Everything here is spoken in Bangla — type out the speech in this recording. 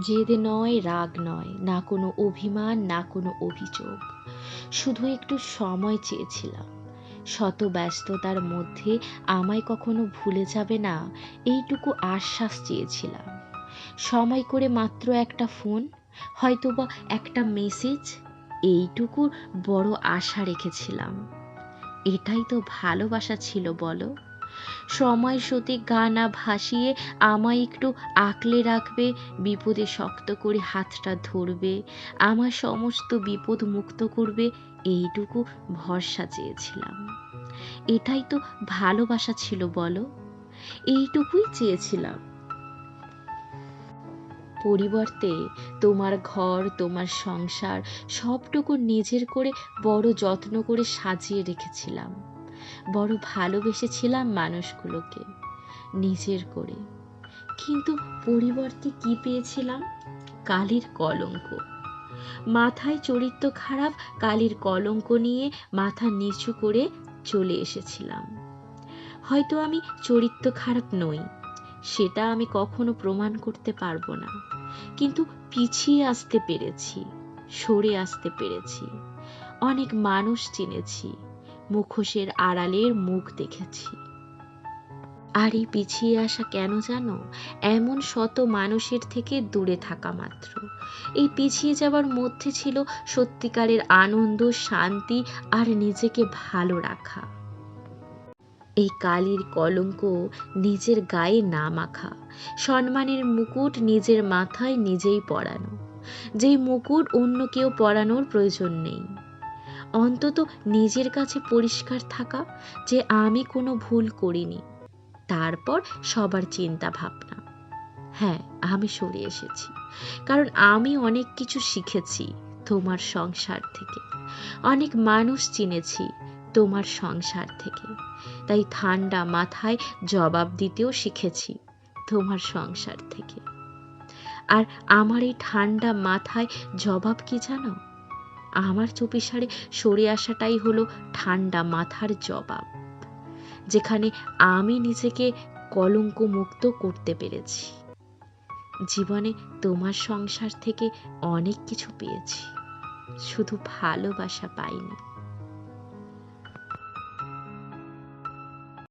জেদ নয়, রাগ নয়, না কোনো অভিমান, না কোনো অভিযোগ, শুধু একটু সময় চেয়েছিলাম। শত ব্যস্ততার মধ্যে আমায় কখনো ভুলে যাবে না, এইটুকু আশ্বাস চেয়েছিলাম। সময় করে মাত্র একটা ফোন, হয়তোবা একটা মেসেজ, এইটুকু বড় আশা রেখেছিলাম। এটাই তো ভালোবাসা ছিল বলো? সময় সতে গা না ভাসিয়ে আমায় একটু আঁকলে রাখবে, বিপদে শক্ত করে হাতটা ধরবে, আমার সমস্ত বিপদ মুক্ত করবে, এইটুকু ভরসা চেয়েছিলাম। এটাই তো ভালোবাসা ছিল বলো? এইটুকুই চেয়েছিলাম। পরিবর্তে তোমার ঘর, তোমার সংসার সবটুকু নিজের করে বড় যত্ন করে সাজিয়ে রেখেছিলাম। বড় ভালোবেসেছিলাম মানুষগুলোকে নিজের করে। কিন্তু পরিবর্তে কি পেয়েছিলাম? কালির কলঙ্ক। মাথায় চরিত্র খারাপ কালির কলঙ্ক নিয়ে মাথা নিচু করে চলে এসেছিলাম। হয়তো আমি চরিত্র খারাপ নই, সেটা আমি কখনো প্রমাণ করতে পারবো না, কিন্তু পিছিয়ে আসতে পেরেছি, সরে আসতে পেরেছি। অনেক মানুষ চিনেছি, মুখোশের আড়ালের মুখ দেখেছি। আর এই পিছিয়ে আসা কেন জানো? এমন শত মানুষের থেকে দূরে থাকা মাত্র। এই পিছিয়ে যাবার মধ্যে ছিল সত্যিকারের আনন্দ, শান্তি আর নিজেকে ভালো রাখা। এই কালির কলঙ্ক নিজের গায়ে না মাখা, সম্মানের মুকুট নিজের মাথায় নিজেই পরানো, যেই মুকুট অন্য কেউ পরানোর প্রয়োজন নেই। অন্তত নিজের কাছে পরিষ্কার থাকা যে আমি কোনো ভুল করিনি, তারপর সবার চিন্তা ভাবনা। হ্যাঁ, আমি সরে এসেছি, কারণ আমি অনেক কিছু শিখেছি তোমার সংসার থেকে, অনেক মানুষ চিনেছি তোমার সংসার থেকে। তাই ঠান্ডা মাথায় জবাব দিতেও শিখেছি তোমার সংসার থেকে। আর আমার এই ঠান্ডা মাথায় জবাব কি জানো? আমার চুপিসারে সরে আসাটাই হলো ঠান্ডা মাথার জবাব, যেখানে আমি নিজেকে কলঙ্ক মুক্ত করতে পেরেছি। জীবনে তোমার সংসার থেকে অনেক কিছু পেয়েছি, শুধু ভালোবাসা পাইনি।